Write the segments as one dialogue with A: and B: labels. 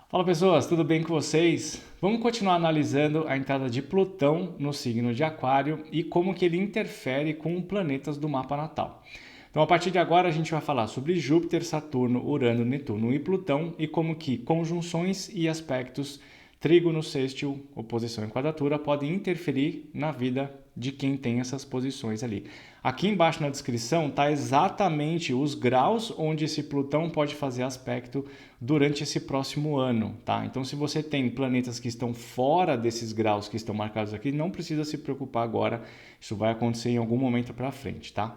A: Fala pessoas, tudo bem com vocês? Vamos continuar analisando a entrada de Plutão no signo de Aquário e como que ele interfere com planetas do mapa natal. Então, a partir de agora, a gente vai falar sobre Júpiter, Saturno, Urano, Netuno e Plutão e como que conjunções e aspectos, trígono, sextil, oposição e quadratura podem interferir na vida de quem tem essas posições ali. Aqui embaixo na descrição está exatamente os graus onde esse Plutão pode fazer aspecto durante esse próximo ano, tá? Então, se você tem planetas que estão fora desses graus que estão marcados aqui, não precisa se preocupar agora, isso vai acontecer em algum momento para frente, tá?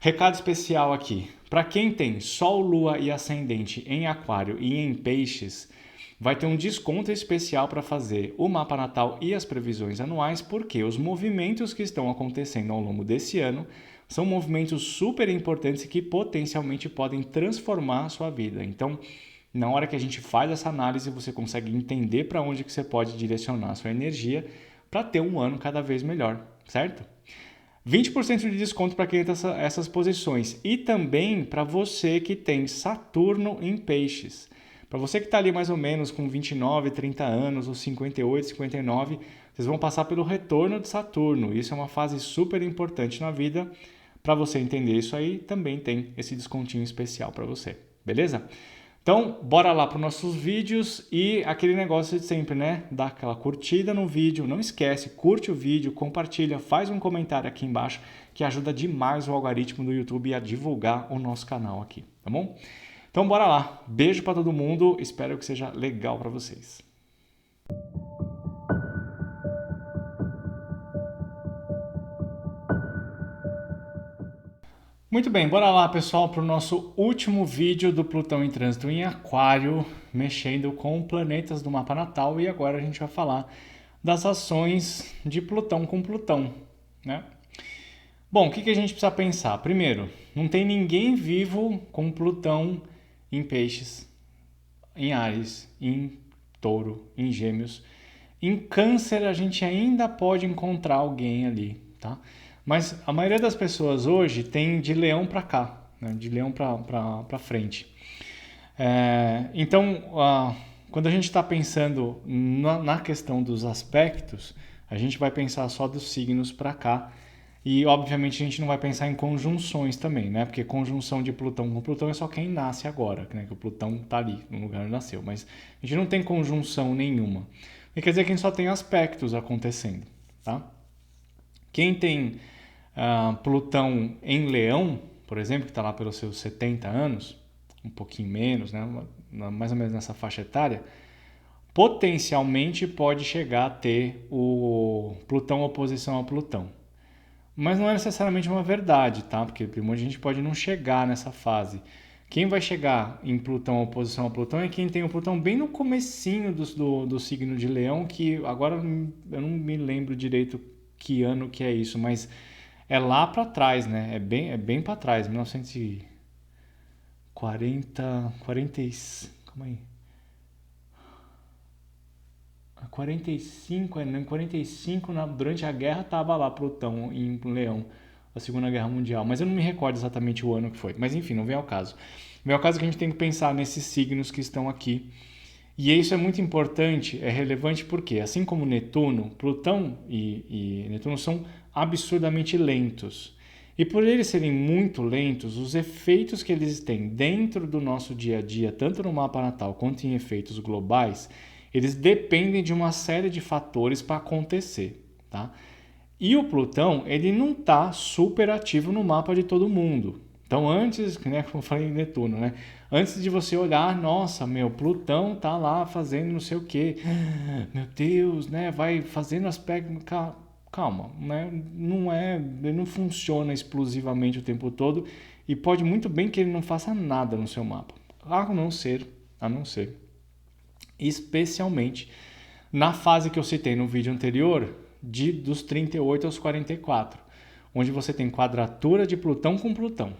A: Recado especial aqui. Para quem tem Sol, Lua e Ascendente em Aquário e em Peixes, vai ter um desconto especial para fazer o mapa natal e as previsões anuais, porque os movimentos que estão acontecendo ao longo desse ano são movimentos super importantes que potencialmente podem transformar a sua vida. Então, na hora que a gente faz essa análise, você consegue entender para onde que você pode direcionar a sua energia para ter um ano cada vez melhor, certo? 20% de desconto para quem tem essas posições e também para você que tem Saturno em Peixes. Para você que está ali mais ou menos com 29, 30 anos ou 58, 59, vocês vão passar pelo retorno de Saturno. Isso é uma fase super importante na vida. Para você entender isso aí, também tem esse descontinho especial para você, beleza? Então, bora lá para os nossos vídeos e aquele negócio de sempre, né? Dá aquela curtida no vídeo, não esquece, curte o vídeo, compartilha, faz um comentário aqui embaixo que ajuda demais o algoritmo do YouTube a divulgar o nosso canal aqui, tá bom? Então, bora lá. Beijo para todo mundo, espero que seja legal para vocês. Muito bem, bora lá pessoal para o nosso último vídeo do Plutão em trânsito em Aquário, mexendo com planetas do mapa natal e agora a gente vai falar das ações de Plutão com Plutão, né? Bom, o que a gente precisa pensar? Primeiro, não tem ninguém vivo com Plutão em Peixes, em Áries, em Touro, em Gêmeos. Em Câncer a gente ainda pode encontrar alguém ali, tá? Mas a maioria das pessoas hoje tem de Leão para cá, né? De Leão para frente. Então, quando a gente está pensando na questão dos aspectos, a gente vai pensar só dos signos para cá. E, obviamente, a gente não vai pensar em conjunções também, né? Porque conjunção de Plutão com Plutão é só quem nasce agora, né? Que o Plutão está ali, no lugar onde nasceu. Mas a gente não tem conjunção nenhuma. E quer dizer que a gente só tem aspectos acontecendo, tá? Quem tem Plutão em Leão, por exemplo, que está lá pelos seus 70 anos, um pouquinho menos, né? Mais ou menos nessa faixa etária, potencialmente pode chegar a ter o Plutão oposição a Plutão. Mas não é necessariamente uma verdade, tá? Porque muita gente pode não chegar nessa fase. Quem vai chegar em Plutão oposição a Plutão é quem tem o Plutão bem no comecinho do signo de Leão, que agora eu não me lembro direito que ano que é isso, mas é lá para trás, né? É bem para trás, 1940, 40, calma aí. 45, em 45, durante a guerra, estava lá Plutão em Leão, a Segunda Guerra Mundial. Mas eu não me recordo exatamente o ano que foi. Mas enfim, não vem ao caso. Vem ao caso que a gente tem que pensar nesses signos que estão aqui. E isso é muito importante, é relevante porque, assim como Netuno, Plutão e Netuno são absurdamente lentos. E por eles serem muito lentos, os efeitos que eles têm dentro do nosso dia a dia, tanto no mapa natal quanto em efeitos globais, eles dependem de uma série de fatores para acontecer, tá? E o Plutão, ele não está super ativo no mapa de todo mundo. Então, antes, né, como eu falei em Netuno, né? Antes de você olhar, nossa, meu, Plutão tá lá fazendo não sei o quê. Meu Deus, né? Vai fazendo aspecto. Calma, né? Ele não funciona explosivamente o tempo todo e pode muito bem que ele não faça nada no seu mapa. A não ser, especialmente na fase que eu citei no vídeo anterior, dos 38 aos 44, onde você tem quadratura de Plutão com Plutão.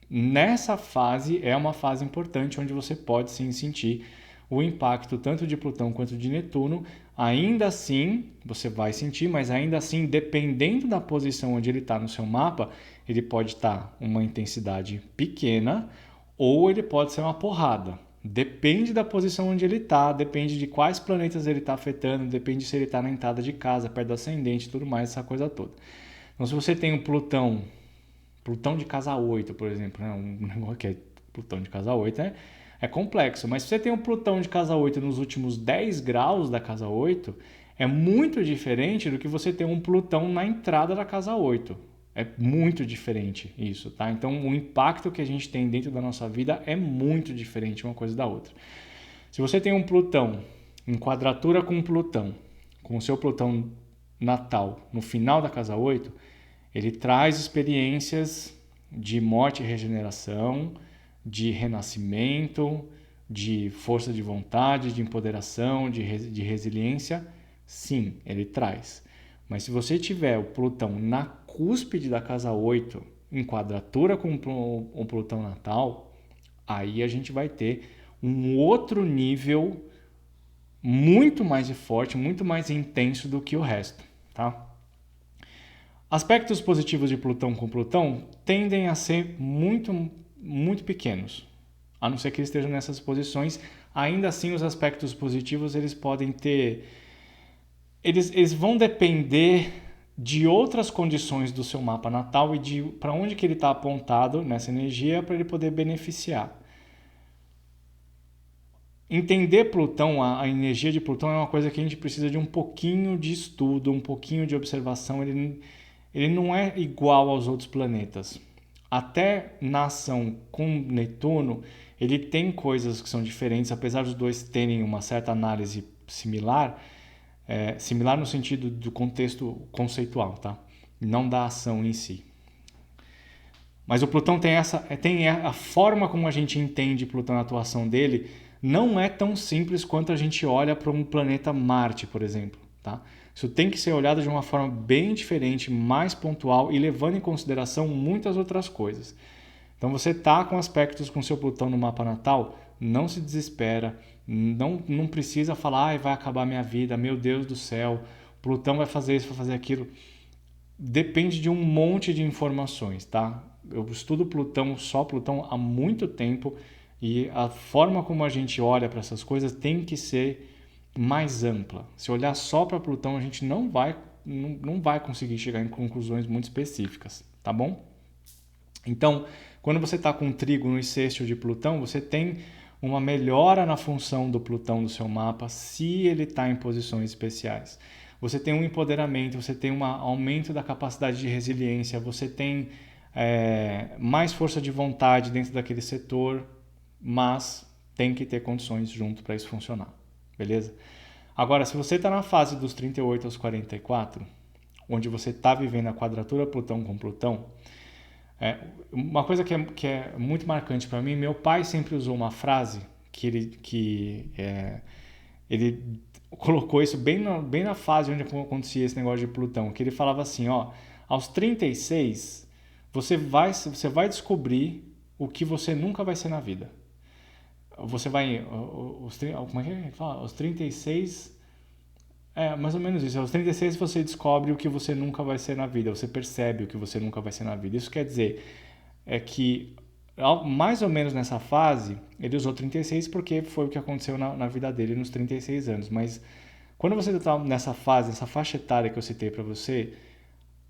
A: Nessa fase é uma fase importante onde você pode sim sentir o impacto tanto de Plutão quanto de Netuno. Ainda assim, você vai sentir, mas ainda assim, dependendo da posição onde ele está no seu mapa, ele pode estar uma intensidade pequena ou ele pode ser uma porrada. Depende da posição onde ele está, depende de quais planetas ele está afetando, depende se ele está na entrada de casa, perto do ascendente e tudo mais, essa coisa toda. Então, se você tem um Plutão de casa 8, por exemplo, né? Um negócio que é Plutão de casa 8 é complexo, mas se você tem um Plutão de casa 8 nos últimos 10 graus da casa 8, é muito diferente do que você ter um Plutão na entrada da casa 8. É muito diferente isso, tá? Então, o impacto que a gente tem dentro da nossa vida é muito diferente uma coisa da outra. Se você tem um Plutão em quadratura com um Plutão, com o seu Plutão natal no final da casa 8, ele traz experiências de morte e regeneração, de renascimento, de força de vontade, de empoderação, de resiliência. Sim, ele traz. Mas se você tiver o Plutão na cúspide da casa 8, em quadratura com o Plutão natal, aí a gente vai ter um outro nível muito mais forte, muito mais intenso do que o resto, tá? Aspectos positivos de Plutão com Plutão tendem a ser muito, muito pequenos, a não ser que eles estejam nessas posições. Ainda assim, os aspectos positivos eles podem ter, eles vão depender de outras condições do seu mapa natal e de para onde que ele está apontado nessa energia para ele poder beneficiar. Entender Plutão, a energia de Plutão é uma coisa que a gente precisa de um pouquinho de estudo, um pouquinho de observação. Ele não é igual aos outros planetas. Até na ação com Netuno, ele tem coisas que são diferentes, apesar dos dois terem uma certa análise similar, similar no sentido do contexto conceitual, tá? Não da ação em si. Mas o Plutão tem a forma como a gente entende Plutão, a atuação dele, não é tão simples quanto a gente olha para um planeta Marte, por exemplo, tá? Isso tem que ser olhado de uma forma bem diferente, mais pontual e levando em consideração muitas outras coisas. Então você tá com aspectos com seu Plutão no mapa natal, não se desespera, não precisa falar, vai acabar minha vida, meu Deus do céu, Plutão vai fazer isso, vai fazer aquilo. Depende de um monte de informações, tá? Eu estudo Plutão, só Plutão, há muito tempo e a forma como a gente olha para essas coisas tem que ser mais ampla. Se olhar só para Plutão, a gente não vai conseguir chegar em conclusões muito específicas, tá bom? Então, quando você está com trígono e sextil de Plutão, você tem uma melhora na função do Plutão do seu mapa se ele está em posições especiais. Você tem um empoderamento, você tem um aumento da capacidade de resiliência, você tem mais força de vontade dentro daquele setor, mas tem que ter condições junto para isso funcionar, beleza? Agora, se você está na fase dos 38 aos 44, onde você está vivendo a quadratura Plutão com Plutão, uma coisa que é muito marcante para mim, meu pai sempre usou uma frase que ele colocou isso bem na fase onde acontecia esse negócio de Plutão, que ele falava assim, ó, aos 36 você vai descobrir o que você nunca vai ser na vida. Você vai, como é que ele fala? Aos 36, mais ou menos isso, aos 36 você descobre o que você nunca vai ser na vida, você percebe o que você nunca vai ser na vida. Isso quer dizer, que mais ou menos nessa fase, ele usou 36 porque foi o que aconteceu na vida dele nos 36 anos, mas quando você está nessa fase, essa faixa etária que eu citei para você,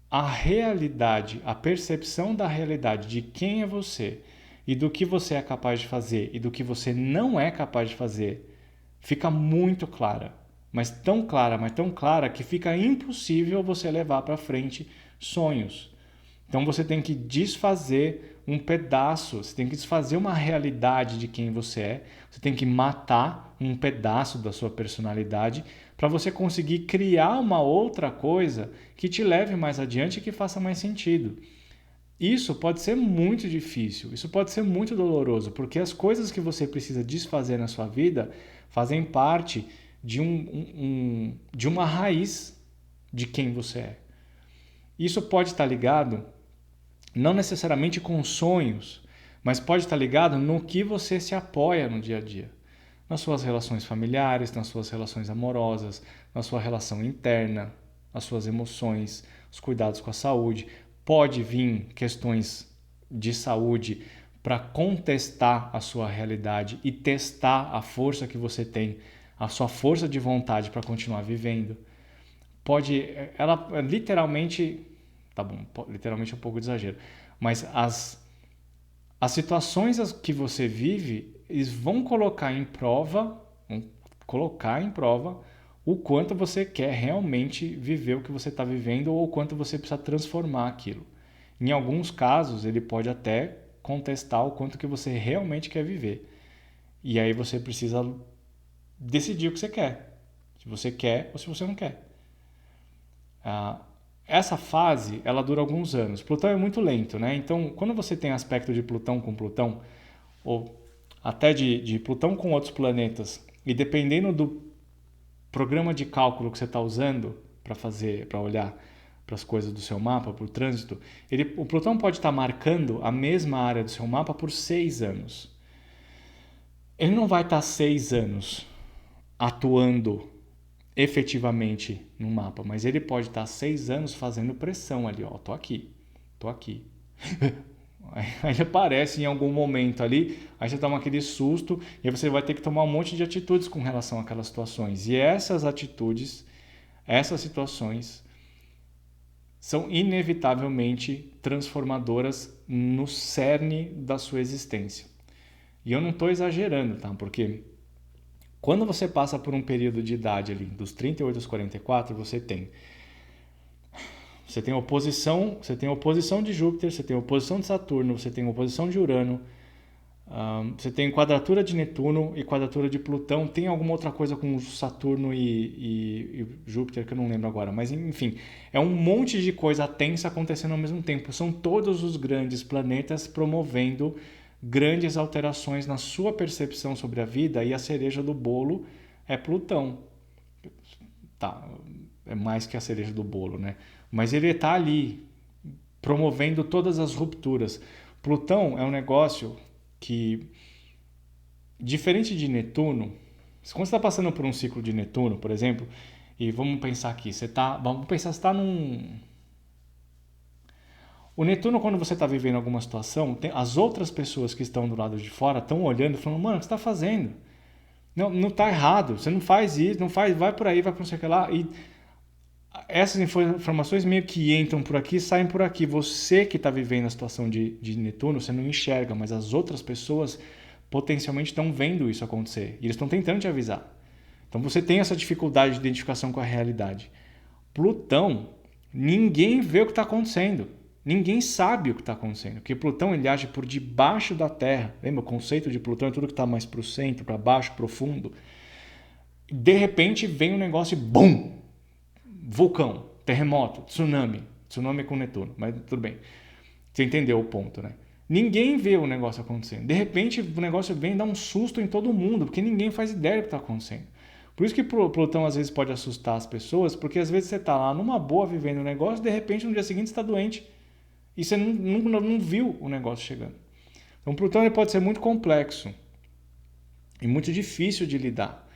A: a realidade, a percepção da realidade de quem é você e do que você é capaz de fazer e do que você não é capaz de fazer fica muito clara, mas tão clara que fica impossível você levar para frente sonhos. Então você tem que desfazer um pedaço, você tem que desfazer uma realidade de quem você é, você tem que matar um pedaço da sua personalidade para você conseguir criar uma outra coisa que te leve mais adiante e que faça mais sentido. Isso pode ser muito difícil, isso pode ser muito doloroso, porque as coisas que você precisa desfazer na sua vida fazem parte de uma raiz de quem você é. Isso pode estar ligado não necessariamente com sonhos, mas pode estar ligado no que você se apoia no dia a dia. Nas suas relações familiares, nas suas relações amorosas, na sua relação interna, nas suas emoções, os cuidados com a saúde. Pode vir questões de saúde para contestar a sua realidade e testar a força que você tem, a sua força de vontade para continuar vivendo. Ela literalmente, tá bom, literalmente é um pouco de exagero, mas as situações que você vive, eles vão colocar em prova o quanto você quer realmente viver o que você está vivendo ou o quanto você precisa transformar aquilo. Em alguns casos, ele pode até contestar o quanto que você realmente quer viver. E aí você precisa decidir o que você quer. Se você quer ou se você não quer. Essa fase, ela dura alguns anos. Plutão é muito lento, né? Então, quando você tem aspecto de Plutão com Plutão, ou até de Plutão com outros planetas, e dependendo do programa de cálculo que você está usando para olhar para as coisas do seu mapa, para o trânsito, o Plutão pode estar marcando a mesma área do seu mapa por 6 anos. Ele não vai estar 6 anos atuando efetivamente no mapa, mas ele pode estar 6 anos fazendo pressão ali, ó, tô aqui. Aí ele aparece em algum momento ali, aí você toma aquele susto e aí você vai ter que tomar um monte de atitudes com relação àquelas situações. E essas atitudes, essas situações são inevitavelmente transformadoras no cerne da sua existência. E eu não estou exagerando, tá? Porque quando você passa por um período de idade ali, dos 38 aos 44, você tem oposição de Júpiter, você tem oposição de Saturno, você tem oposição de Urano, você tem quadratura de Netuno e quadratura de Plutão. Tem alguma outra coisa com Saturno e Júpiter que eu não lembro agora, mas enfim, é um monte de coisa tensa acontecendo ao mesmo tempo. São todos os grandes planetas promovendo grandes alterações na sua percepção sobre a vida, e a cereja do bolo é Plutão. Tá, é mais que a cereja do bolo, né? Mas ele está ali promovendo todas as rupturas. Plutão é um negócio que, diferente de Netuno, quando você está passando por um ciclo de Netuno, por exemplo, e vamos pensar aqui, você está num... O Netuno, quando você está vivendo alguma situação, as outras pessoas que estão do lado de fora estão olhando e falando, mano, o que você está fazendo? Não está errado, você não faz isso, não faz, vai por aí, vai por não sei o que lá. E essas informações meio que entram por aqui e saem por aqui. Você que está vivendo a situação de Netuno, você não enxerga, mas as outras pessoas potencialmente estão vendo isso acontecer. E eles estão tentando te avisar. Então você tem essa dificuldade de identificação com a realidade. Plutão, ninguém vê o que está acontecendo. Ninguém sabe o que está acontecendo. Porque Plutão ele age por debaixo da Terra. Lembra? O conceito de Plutão é tudo que está mais para o centro, para baixo, profundo. De repente vem um negócio e BUM! Vulcão, terremoto, tsunami. Tsunami é com Netuno, mas tudo bem. Você entendeu o ponto, né? Ninguém vê o negócio acontecendo. De repente o negócio vem e dá um susto em todo mundo, porque ninguém faz ideia do que está acontecendo. Por isso que Plutão às vezes pode assustar as pessoas, porque às vezes você está lá numa boa vivendo o negócio, de repente no dia seguinte você está doente. E você não viu o negócio chegando. Então Plutão ele pode ser muito complexo e muito difícil de lidar.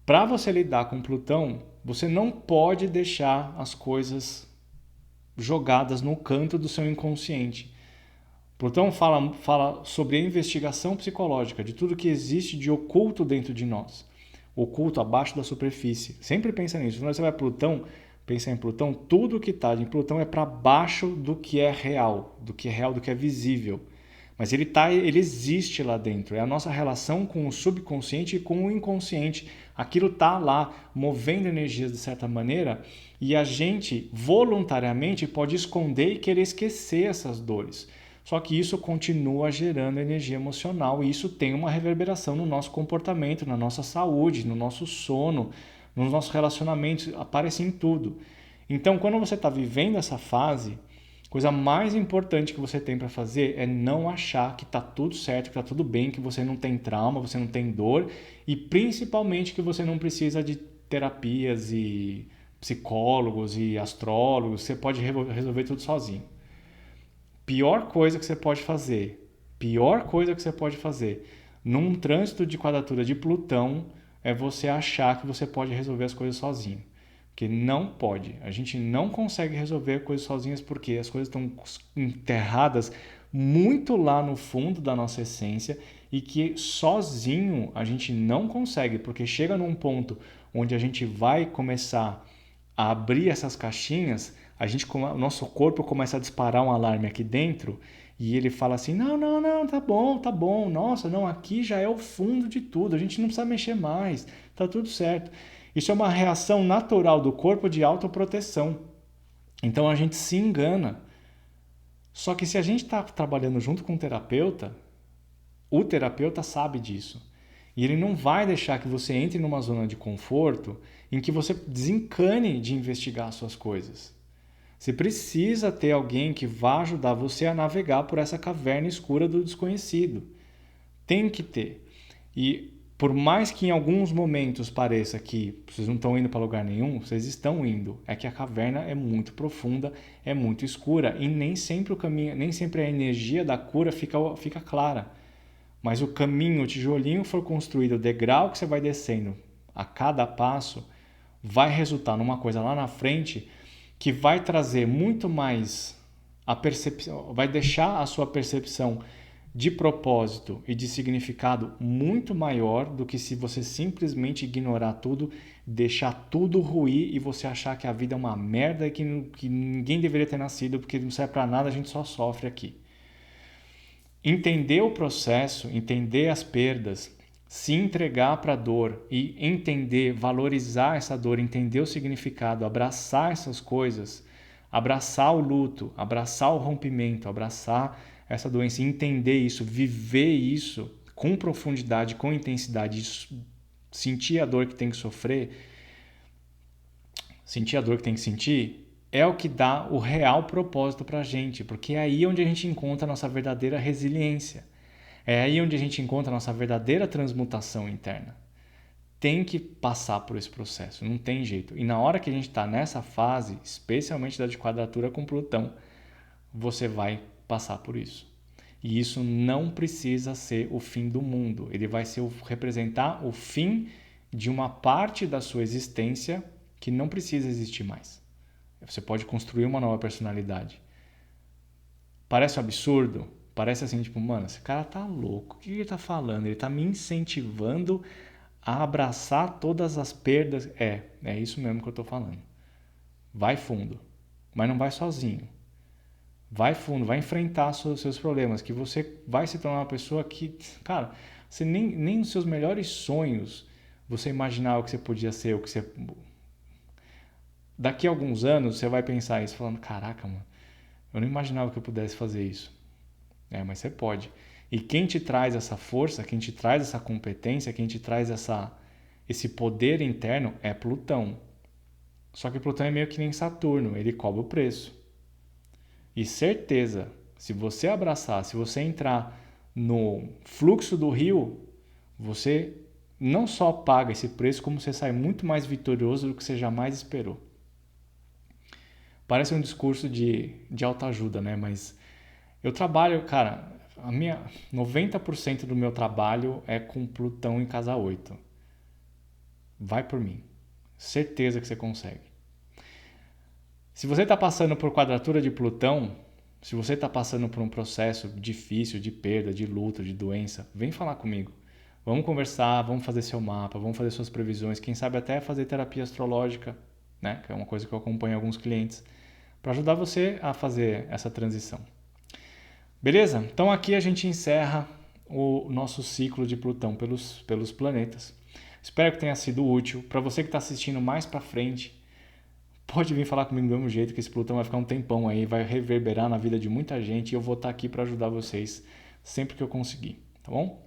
A: Para você lidar com Plutão, você não pode deixar as coisas jogadas no canto do seu inconsciente. Plutão fala sobre a investigação psicológica, de tudo que existe de oculto dentro de nós. Oculto abaixo da superfície. Sempre pensa nisso. Quando você vai Plutão, pensa em Plutão, tudo que está em Plutão é para baixo do que é real, do que é visível. Mas ele existe lá dentro. É a nossa relação com o subconsciente e com o inconsciente. Aquilo está lá, movendo energias de certa maneira, e a gente voluntariamente pode esconder e querer esquecer essas dores. Só que isso continua gerando energia emocional e isso tem uma reverberação no nosso comportamento, na nossa saúde, no nosso sono, nos nossos relacionamentos, aparece em tudo. Então, quando você está vivendo essa fase, a coisa mais importante que você tem para fazer é não achar que está tudo certo, que está tudo bem, que você não tem trauma, você não tem dor e principalmente que você não precisa de terapias e psicólogos e astrólogos, você pode resolver tudo sozinho. Pior coisa que você pode fazer num trânsito de quadratura de Plutão é você achar que você pode resolver as coisas sozinho. Porque não pode. A gente não consegue resolver coisas sozinhas porque as coisas estão enterradas muito lá no fundo da nossa essência e que sozinho a gente não consegue, porque chega num ponto onde a gente vai começar a abrir essas caixinhas, o nosso corpo começa a disparar um alarme aqui dentro e ele fala assim, não, não, não, tá bom, nossa, não, aqui já é o fundo de tudo, a gente não precisa mexer mais, tá tudo certo. Isso é uma reação natural do corpo de autoproteção. Então a gente se engana. Só que se a gente está trabalhando junto com o terapeuta sabe disso. E ele não vai deixar que você entre numa zona de conforto em que você desencane de investigar suas coisas. Você precisa ter alguém que vá ajudar você a navegar por essa caverna escura do desconhecido. Tem que ter. E por mais que em alguns momentos pareça que vocês não estão indo para lugar nenhum, vocês estão indo. É que a caverna é muito profunda, é muito escura e nem sempre o caminho, nem sempre a energia da cura fica clara. Mas o caminho, o tijolinho for construído, o degrau que você vai descendo a cada passo, vai resultar numa coisa lá na frente que vai trazer muito mais a percepção, vai deixar a sua percepção de propósito e de significado muito maior do que se você simplesmente ignorar tudo, deixar tudo ruir e você achar que a vida é uma merda e que ninguém deveria ter nascido porque não serve para nada, a gente só sofre aqui. Entender o processo, entender as perdas, se entregar para a dor e entender, valorizar essa dor, entender o significado, abraçar essas coisas, abraçar o luto, abraçar o rompimento, abraçar essa doença, entender isso, viver isso com profundidade, com intensidade, sentir a dor que tem que sofrer, sentir a dor que tem que sentir, é o que dá o real propósito para a gente, porque é aí onde a gente encontra a nossa verdadeira resiliência. É aí onde a gente encontra a nossa verdadeira transmutação interna. Tem que passar por esse processo, não tem jeito. E na hora que a gente está nessa fase, especialmente da de quadratura com Plutão, você vai passar por isso. E isso não precisa ser o fim do mundo. Ele vai representar o fim de uma parte da sua existência que não precisa existir mais. Você pode construir uma nova personalidade. Parece um absurdo? Parece assim, tipo, mano, esse cara tá louco. O que ele tá falando? Ele tá me incentivando a abraçar todas as perdas. É isso mesmo que eu tô falando. Vai fundo, mas não vai sozinho. Vai fundo, vai enfrentar seus problemas, que você vai se tornar uma pessoa que, cara, você nem nos seus melhores sonhos você imaginava que você podia ser, o que você... Daqui a alguns anos você vai pensar isso, falando, caraca, mano, eu não imaginava que eu pudesse fazer isso. Mas você pode. E quem te traz essa força, quem te traz essa competência, quem te traz esse poder interno é Plutão. Só que Plutão é meio que nem Saturno, ele cobra o preço. E certeza, se você abraçar, se você entrar no fluxo do rio, você não só paga esse preço, como você sai muito mais vitorioso do que você jamais esperou. Parece um discurso de autoajuda, né? Mas eu trabalho, cara, 90% do meu trabalho é com Plutão em casa 8. Vai por mim. Certeza que você consegue. Se você está passando por quadratura de Plutão, se você está passando por um processo difícil de perda, de luto, de doença, vem falar comigo. Vamos conversar, vamos fazer seu mapa, vamos fazer suas previsões, quem sabe até fazer terapia astrológica, né? Que é uma coisa que eu acompanho alguns clientes, para ajudar você a fazer essa transição. Beleza? Então aqui a gente encerra o nosso ciclo de Plutão pelos planetas. Espero que tenha sido útil. Para você que está assistindo mais para frente, pode vir falar comigo do mesmo jeito, que esse Plutão vai ficar um tempão aí, vai reverberar na vida de muita gente e eu vou estar aqui para ajudar vocês sempre que eu conseguir, tá bom?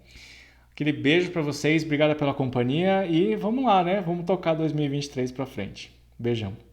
A: Aquele beijo para vocês, obrigado pela companhia e vamos lá, né? Vamos tocar 2023 para frente. Beijão.